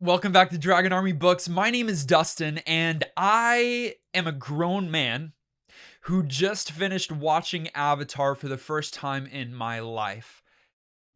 Welcome back to Dragon Army Books. My name is Dustin, and I am a grown man who just finished watching Avatar for the first time in my life,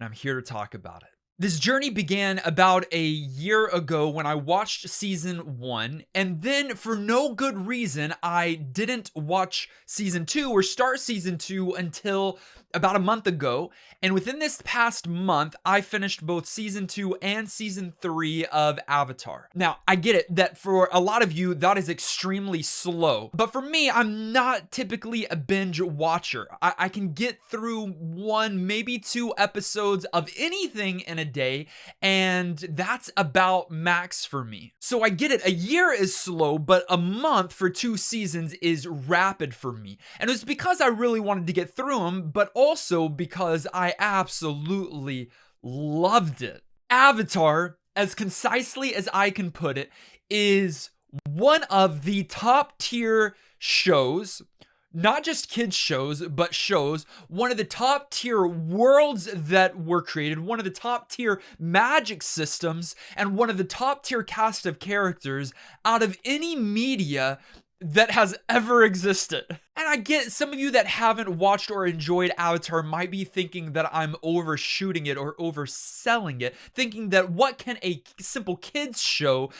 and I'm here to talk about it. This journey began about a year ago when I watched season 1, and then for no good reason, I didn't watch season 2 or start season 2 until about a month ago. And within this past month, I finished both season 2 and season 3 of Avatar. Now, I get it that for a lot of you, that is extremely slow. But for me, I'm not typically a binge watcher. I can get through 1, maybe 2 episodes of anything in a day, and that's about max for me. So I get it, a year is slow, but a month for 2 seasons is rapid for me. And it was because I really wanted to get through them, but also because I absolutely loved it. Avatar, as concisely as I can put it, is one of the top tier shows. Not just kids shows, but shows, one of the top tier worlds that were created, one of the top tier magic systems, and one of the top tier cast of characters out of any media that has ever existed. And I get some of you that haven't watched or enjoyed Avatar might be thinking that I'm overshooting it or overselling it, thinking that what can a simple kids show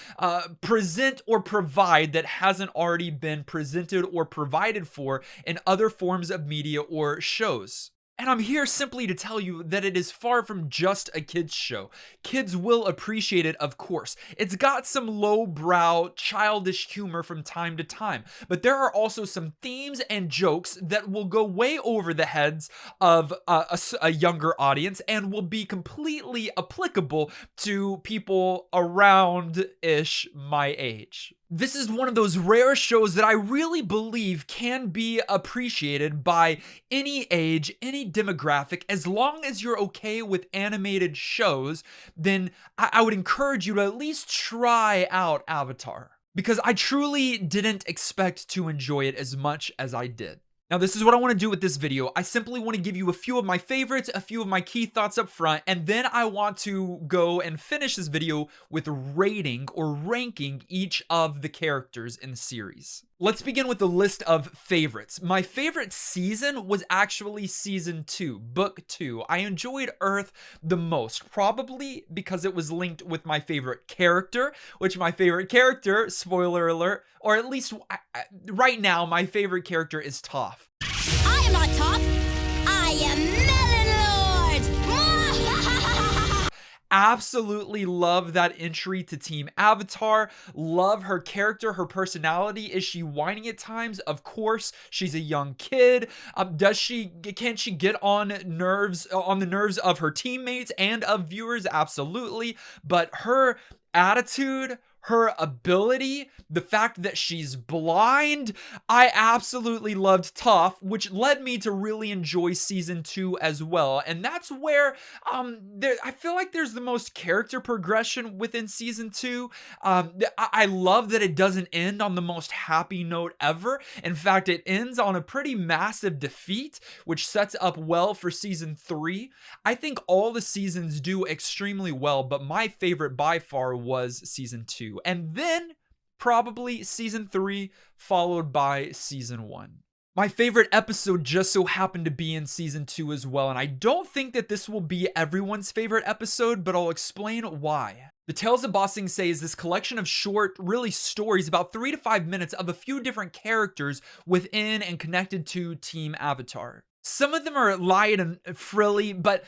present or provide that hasn't already been presented or provided for in other forms of media or shows. And I'm here simply to tell you that it is far from just a kids show. Kids will appreciate it, of course. It's got some lowbrow, childish humor from time to time, but there are also some themes and jokes that will go way over the heads of a younger audience and will be completely applicable to people around-ish my age. This is one of those rare shows that I really believe can be appreciated by any age, any demographic. As long as you're okay with animated shows, then I would encourage you to at least try out Avatar, because I truly didn't expect to enjoy it as much as I did. Now, this is what I want to do with this video. I simply want to give you a few of my favorites, a few of my key thoughts up front, and then I want to go and finish this video with rating or ranking each of the characters in the series. Let's begin with the list of favorites. My favorite season was actually season 2, book 2. I enjoyed Earth the most, probably because it was linked with my favorite character, which my favorite character, spoiler alert, or at least right now, my favorite character is Toph. I am not Toph. I am Melon Lord. Absolutely love that entry to Team Avatar. Love her character, her personality. Is she whining at times? Of course. She's a young kid. Can she get on the nerves of her teammates and of viewers? Absolutely. But her attitude, her ability, the fact that she's blind, I absolutely loved Toph, which led me to really enjoy season 2 as well. And that's where I feel like there's the most character progression within season 2. I love that it doesn't end on the most happy note ever. In fact, it ends on a pretty massive defeat, which sets up well for season 3. I think all the seasons do extremely well, but my favorite by far was season 2. And then probably season 3, followed by season 1. My favorite episode just so happened to be in season 2 as well, and I don't think that this will be everyone's favorite episode, but I'll explain why. The Tales of Ba Sing Se is this collection of short, really stories, about 3 to 5 minutes of a few different characters within and connected to Team Avatar. Some of them are light and frilly, but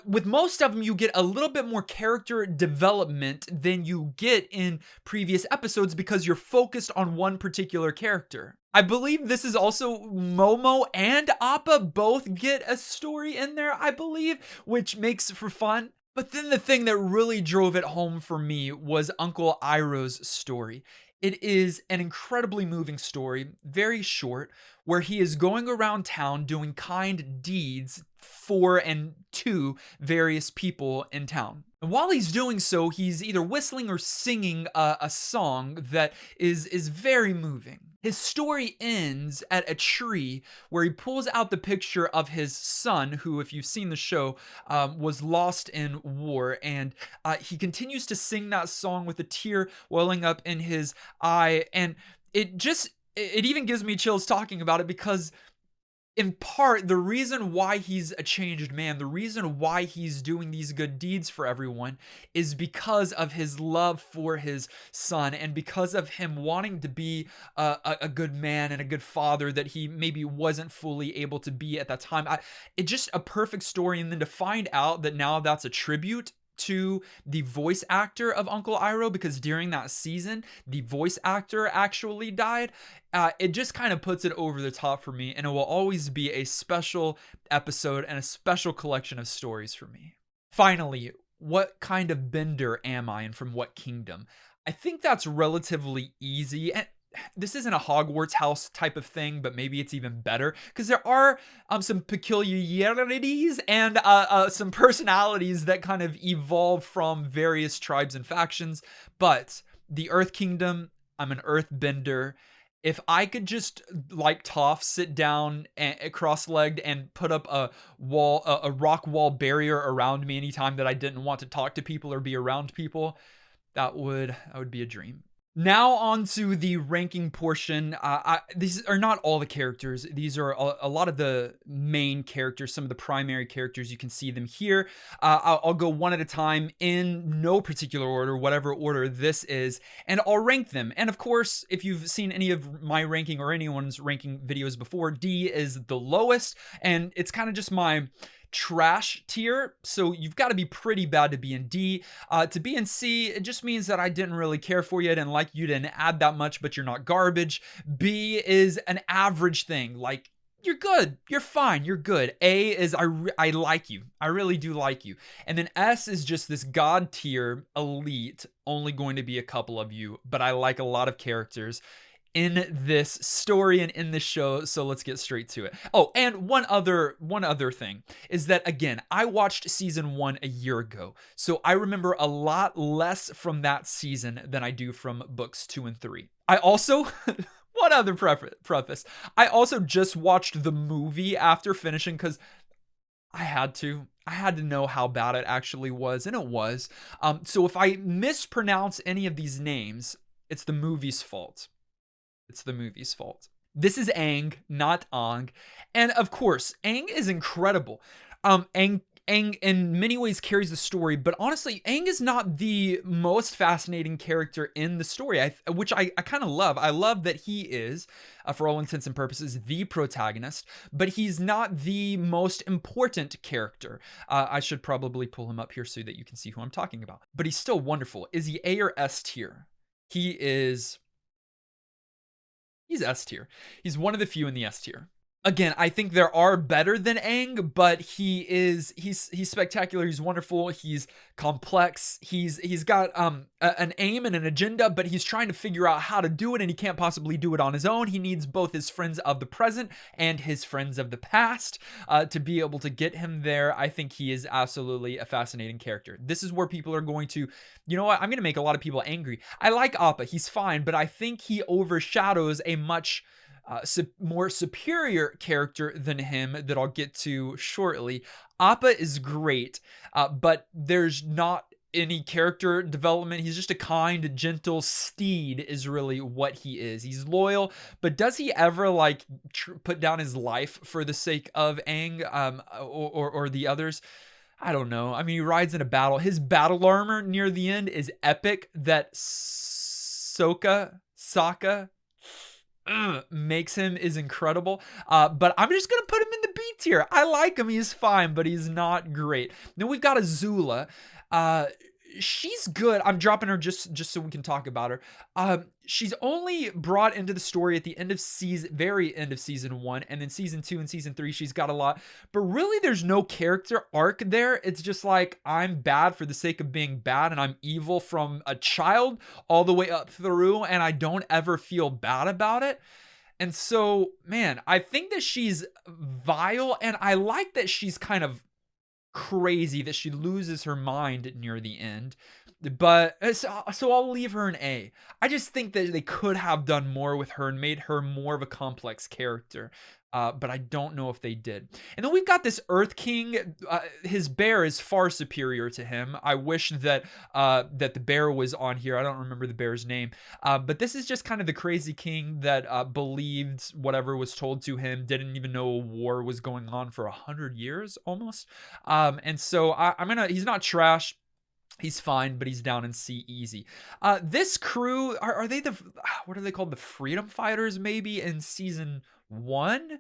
with most of them, you get a little bit more character development than you get in previous episodes because you're focused on one particular character. I believe this is also Momo and Appa both get a story in there, I believe, which makes for fun. But then the thing that really drove it home for me was Uncle Iroh's story. It is an incredibly moving story, very short, where he is going around town doing kind deeds for and to various people in town. And while he's doing so, he's either whistling or singing a song that is very moving. His story ends at a tree where he pulls out the picture of his son, who, if you've seen the show, was lost in war. And he continues to sing that song with a tear welling up in his eye. And it even gives me chills talking about it because in part, the reason why he's a changed man, the reason why he's doing these good deeds for everyone is because of his love for his son and because of him wanting to be a good man and a good father that he maybe wasn't fully able to be at that time. It's just a perfect story. And then to find out that now that's a tribute to the voice actor of Uncle Iroh, because during that season, the voice actor actually died. It just kind of puts it over the top for me, and it will always be a special episode and a special collection of stories for me. Finally, what kind of bender am I and from what kingdom? I think that's relatively easy. And this isn't a Hogwarts house type of thing, but maybe it's even better because there are some peculiarities and some personalities that kind of evolve from various tribes and factions. But the Earth Kingdom, I'm an Earthbender. If I could just, like Toph, sit down and cross-legged and put up a wall, a rock wall barrier around me anytime that I didn't want to talk to people or be around people, that would be a dream. Now on to the ranking portion. These are not all the characters. These are a lot of the main characters, some of the primary characters. You can see them here. I'll go one at a time in no particular order, whatever order this is, and I'll rank them. And of course, if you've seen any of my ranking or anyone's ranking videos before, D is the lowest, and it's kind of just my trash tier, so you've got to be pretty bad to be in D. To be in C, it just means that I didn't really care for you, I didn't like you, didn't add that much, but you're not garbage. B is an average thing, like you're good, you're fine, you're good. A is I like you, I really do like you. And then S is just this god tier, elite, only going to be a couple of you, but I like a lot of characters in this story and in this show, so let's get straight to it. Oh, and one other thing is that, again, I watched season 1 a year ago, so I remember a lot less from that season than I do from books 2 and 3. I also one other preface, I also just watched the movie after finishing because I had to know how bad it actually was, and it was. So if I mispronounce any of these names, it's the movie's fault. It's the movie's fault. This is Aang, not Ang. And of course, Aang is incredible. Aang in many ways carries the story, but honestly, Aang is not the most fascinating character in the story, which I kind of love. I love that he is, for all intents and purposes, the protagonist, but he's not the most important character. I should probably pull him up here so that you can see who I'm talking about. But he's still wonderful. Is he A or S tier? He's S tier. He's one of the few in the S tier. Again, I think there are better than Aang, but he's spectacular. He's wonderful. He's complex. He's got an aim and an agenda, but he's trying to figure out how to do it, and he can't possibly do it on his own. He needs both his friends of the present and his friends of the past to be able to get him there. I think he is absolutely a fascinating character. This is where people are going to, you know what? I'm going to make a lot of people angry. I like Appa. He's fine, but I think he overshadows a much more superior character than him that I'll get to shortly. Appa is great, but there's not any character development. He's just a kind, gentle steed is really what he is. He's loyal, but does he ever like put down his life for the sake of Aang or the others? I don't know. I mean, he rides in a battle. His battle armor near the end is epic. That Sokka makes him is incredible, but I'm just gonna put him in the B tier. I like him, he's fine, but he's not great. Then we've got Azula. She's good. I'm dropping her just so we can talk about her. She's only brought into the story at the very end of season 1, and then season 2 and season 3 she's got a lot, but really there's no character arc there. It's just like, I'm bad for the sake of being bad, and I'm evil from a child all the way up through, and I don't ever feel bad about it. And so, man, I think that she's vile, and I like that she's kind of crazy that she loses her mind near the end. But so I'll leave her an A. I just think that they could have done more with her and made her more of a complex character. But I don't know if they did. And then we've got this Earth King. His bear is far superior to him. I wish that that the bear was on here. I don't remember the bear's name. But this is just kind of the crazy king that believed whatever was told to him. Didn't even know a war was going on for 100 years almost. And so he's not trash. He's fine, but he's down in C easy. This crew, are they what are they called? The Freedom Fighters, maybe in season 1?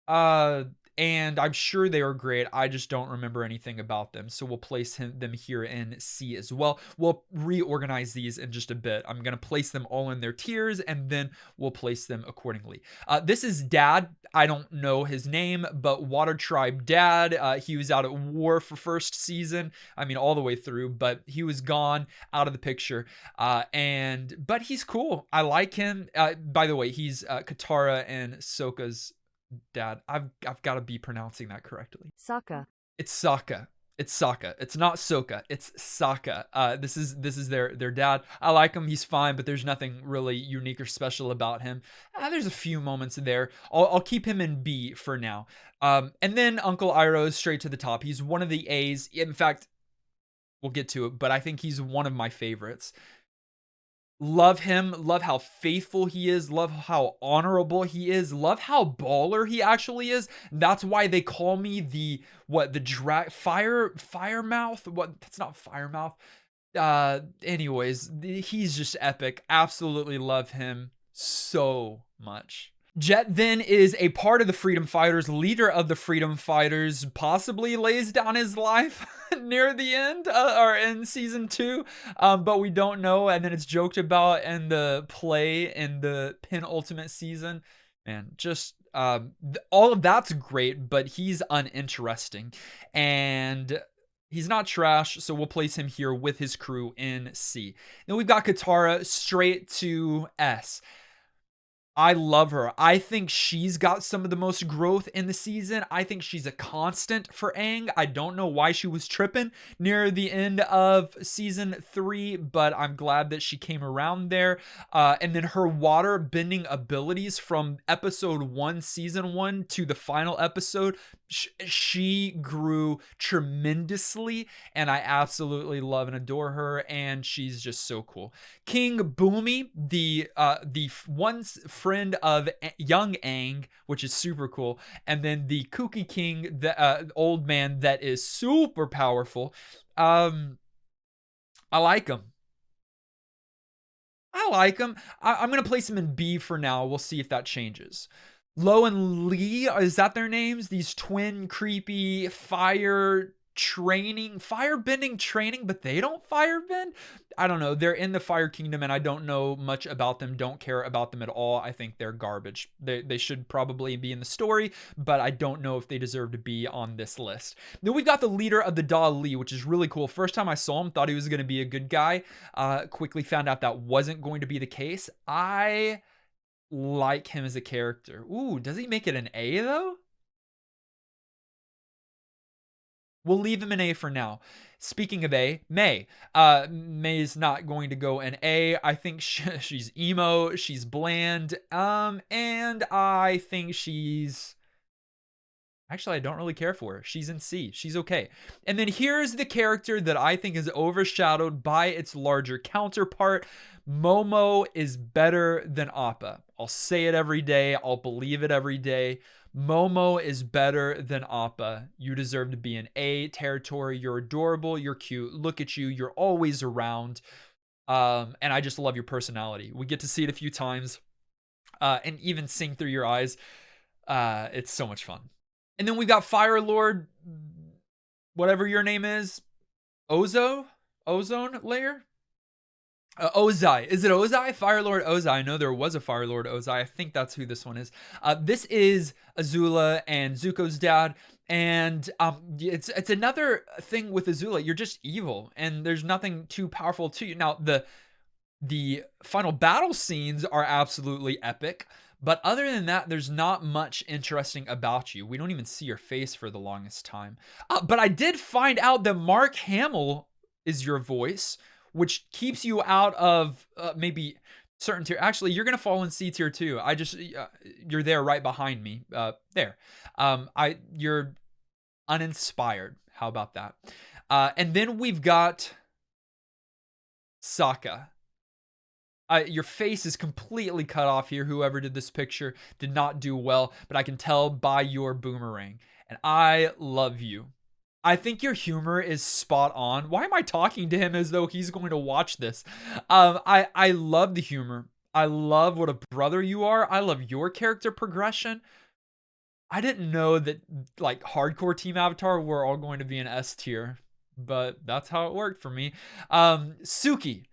Uh, and I'm sure they are great. I just don't remember anything about them. So we'll place them here in C as well. We'll reorganize these in just a bit. I'm going to place them all in their tiers and then we'll place them accordingly. This is Dad. I don't know his name, but Water Tribe Dad. He was out at war for first season. I mean, all the way through, but he was gone out of the picture. But he's cool. I like him. By the way, he's Katara and Sokka's dad. I've got to be pronouncing that correctly. Sokka. It's Sokka. It's Sokka. It's not Sokka. It's Sokka. This is their dad. I like him. He's fine, but there's nothing really unique or special about him. There's a few moments there. I'll keep him in B for now. And then Uncle Iroh is straight to the top. He's one of the A's. In fact, we'll get to it, but I think he's one of my favorites. Love him, love how faithful he is, love how honorable he is, love how baller he actually is. That's why they call me the fire mouth. What? That's not fire mouth. Anyways, he's just epic. Absolutely love him so much. Jet then is a part of the Freedom Fighters, leader of the Freedom Fighters, possibly lays down his life near the end or in season 2, but we don't know. And then it's joked about in the play in the penultimate season. Man, just all of that's great, but he's uninteresting and he's not trash, so we'll place him here with his crew in C. Then we've got Katara straight to S. I love her. I think she's got some of the most growth in the season. I think she's a constant for Aang. I don't know why she was tripping near the end of season 3, but I'm glad that she came around there. And then her water bending abilities from episode 1, season 1 to the final episode, she grew tremendously, and I absolutely love and adore her, and she's just so cool. King Boomy, the one friend of young Aang, which is super cool, and then the kooky king, the old man that is super powerful. I like him. I'm gonna place him in B for now. We'll see if that changes. Lo and Lee, is that their names? These twin creepy fire bending training, but they don't fire bend. I don't know. They're in the Fire Kingdom and I don't know much about them. Don't care about them at all. I think they're garbage. They should probably be in the story, but I don't know if they deserve to be on this list. Then we've got the leader of the Da Li, which is really cool. First time I saw him, thought he was going to be a good guy. Quickly found out that wasn't going to be the case. I like him as a character. Ooh, does he make it an A though? We'll leave him an A for now. Speaking of A, May. May is not going to go an A. I think she's emo, she's bland, and I think she's... Actually, I don't really care for her. She's in C. She's okay. And then here's the character that I think is overshadowed by its larger counterpart. Momo is better than Appa. I'll say it every day. I'll believe it every day. Momo is better than Appa. You deserve to be in A territory. You're adorable. You're cute. Look at you. You're always around. And I just love your personality. We get to see it a few times and even sing through your eyes. It's so much fun. And then we got Fire Lord, whatever your name is, Ozone Layer? Ozai. Is it Ozai? Fire Lord Ozai. I know there was a Fire Lord Ozai. I think that's who this one is. This is Azula and Zuko's dad. And it's another thing with Azula. You're just evil, and there's nothing too powerful to you. Now, the final battle scenes are absolutely epic, But other than that, there's not much interesting about you. We don't even see your face for the longest time. But I did find out that Mark Hamill is your voice, which keeps you out of maybe certain tier. Actually, you're gonna fall in C tier too. You're there right behind me. There. You're uninspired. How about that? And then we've got Sokka. Your face is completely cut off here. Whoever did this picture did not do well, but I can tell by your boomerang. And I love you. I think your humor is spot on. Why am I talking to him as though he's going to watch this? I love the humor. I love what a brother you are. I love your character progression. I didn't know that like hardcore Team Avatar were all going to be an S tier, but that's how it worked for me. Suki.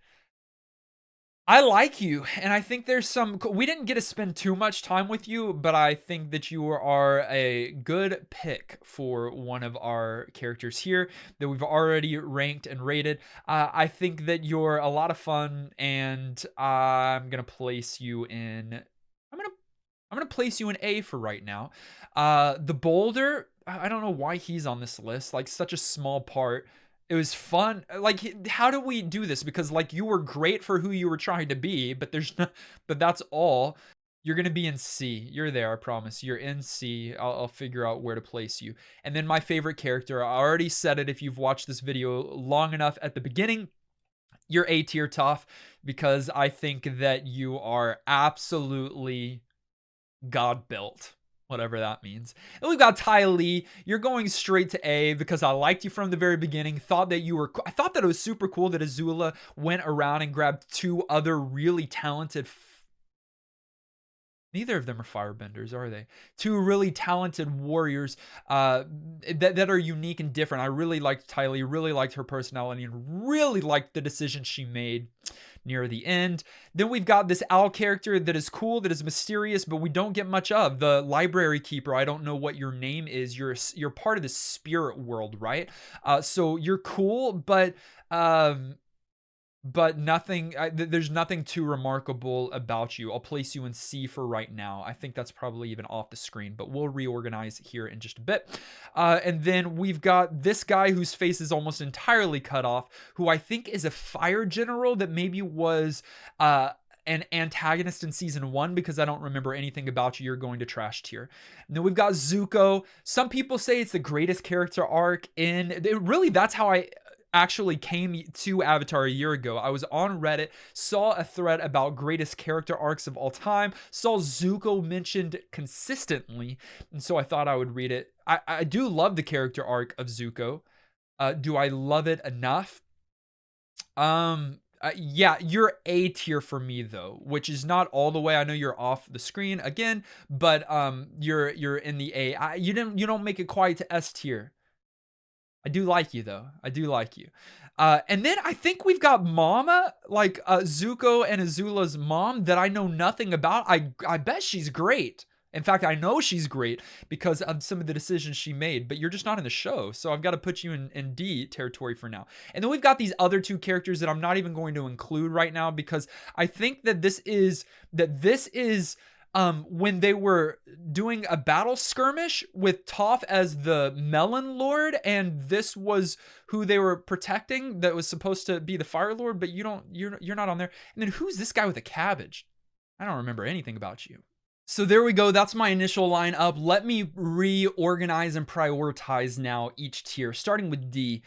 I like you, and I think there's some. We didn't get to spend too much time with you, but I think that you are a good pick for one of our characters here that we've already ranked and rated. I think that you're a lot of fun, and I'm gonna place you in. I'm gonna place you in A for right now. The boulder. I don't know why he's on this list. Like such a small part. It was fun. Like, how do we do this? Because like you were great for who you were trying to be, but but that's all. You're gonna be in C. You're there, I promise. You're in C. I'll figure out where to place you. And then my favorite character. I already said it. If you've watched this video long enough at the beginning, you're A tier Toph because I think that you are absolutely God built, whatever that means. And we've got Ty Lee. You're going straight to A because I liked you from the very beginning. I thought that it was super cool that Azula went around and grabbed two other really talented. Neither of them are firebenders, are they? Two really talented warriors that are unique and different. I really liked Ty Lee, really liked her personality, and really liked the decision she made near the end. Then we've got this owl character that is cool, that is mysterious, but we don't get much of. The library keeper, I don't know what your name is. You're part of the spirit world, right? So you're cool, but nothing, there's nothing too remarkable about you. I'll place you in C for right now. I think that's probably even off the screen, but we'll reorganize here in just a bit. And then we've got this guy whose face is almost entirely cut off, who I think is a fire general that maybe was an antagonist in season 1 because I don't remember anything about you. You're going to trash tier. And then we've got Zuko. Some people say it's the greatest character arc really, that's how I actually came to Avatar a year ago. I was on Reddit, saw a thread about greatest character arcs of all time, saw Zuko mentioned consistently, and so I thought I would read it. I do love the character arc of Zuko. Do I love it enough? Yeah, you're A tier for me though, which is not all the way. I know you're off the screen again, but you're in the A. You don't make it quite to S tier. I do like you though. I do like you. And then I think we've got Mama, like Zuko and Azula's mom that I know nothing about. I bet she's great. In fact, I know she's great because of some of the decisions she made, but you're just not in the show. So I've got to put you in D territory for now. And then we've got these other two characters that I'm not even going to include right now because I think that this is when they were doing a battle skirmish with Toph as the Melon Lord, and this was who they were protecting that was supposed to be the Fire Lord, but you're not on there. And then who's this guy with a cabbage? I don't remember anything about you. So there we go. That's my initial lineup. Let me reorganize and prioritize now each tier, starting with D,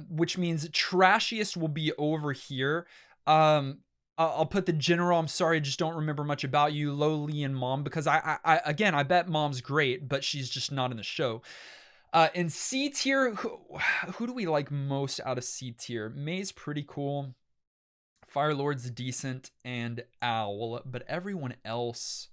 which means trashiest will be over here. I'll put the general. I'm sorry, I just don't remember much about you, Lowly and Mom, because I bet Mom's great, but she's just not in the show. In C tier, who do we like most out of C tier? May's pretty cool. Fire Lord's decent, and Owl, but everyone else,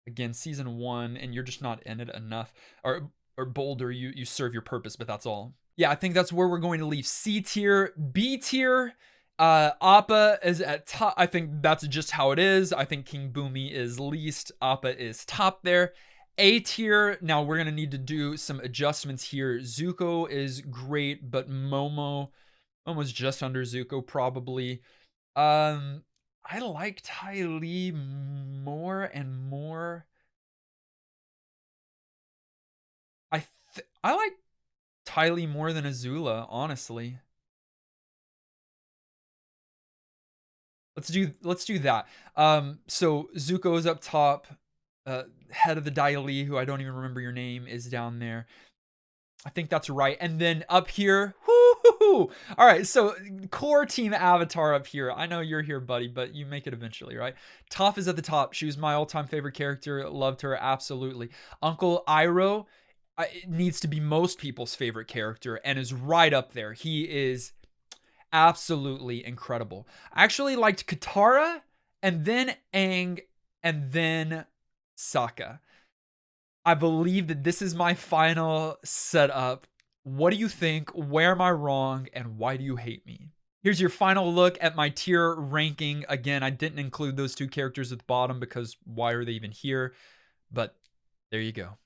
again, season 1, and you're just not in it enough. Or Boulder, you serve your purpose, but that's all. Yeah, I think that's where we're going to leave C tier. B tier. Appa is at top. I think that's just how it is. I think King Boomy is least. Appa is top there. A tier. Now we're gonna need to do some adjustments here. Zuko is great, but Momo's just under Zuko probably. I like Ty Lee more and more. I like Ty Lee more than Azula, honestly. Let's do that. So Zuko is up top. Head of the Dai Li, who I don't even remember your name, is down there. I think that's right. And then up here, whoo! All right, so core team Avatar up here. I know you're here, buddy, but you make it eventually, right? Toph is at the top. She was my all-time favorite character. Loved her absolutely. Uncle Iroh needs to be most people's favorite character and is right up there. He is absolutely incredible. I actually liked Katara and then Aang and then Sokka. I believe that this is my final setup. What do you think? Where am I wrong? And why do you hate me? Here's your final look at my tier ranking. Again, I didn't include those two characters at the bottom because why are they even here? But there you go.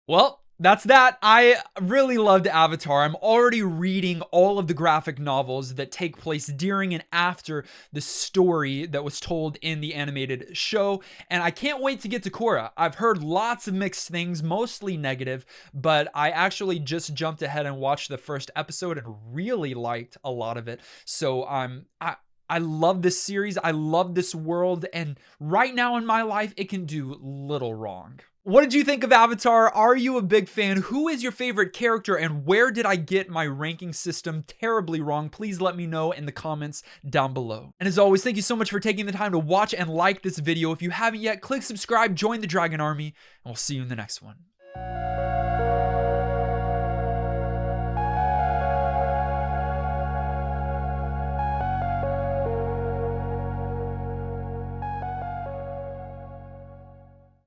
Well, that's that. I really loved Avatar. I'm already reading all of the graphic novels that take place during and after the story that was told in the animated show, and I can't wait to get to Korra. I've heard lots of mixed things, mostly negative, but I actually just jumped ahead and watched the first episode and really liked a lot of it. So I love this series. I love this world, and right now in my life, it can do little wrong. What did you think of Avatar? Are you a big fan? Who is your favorite character, and where did I get my ranking system terribly wrong? Please let me know in the comments down below. And as always, thank you so much for taking the time to watch and like this video. If you haven't yet, click subscribe, join the Dragon Army, and we'll see you in the next one.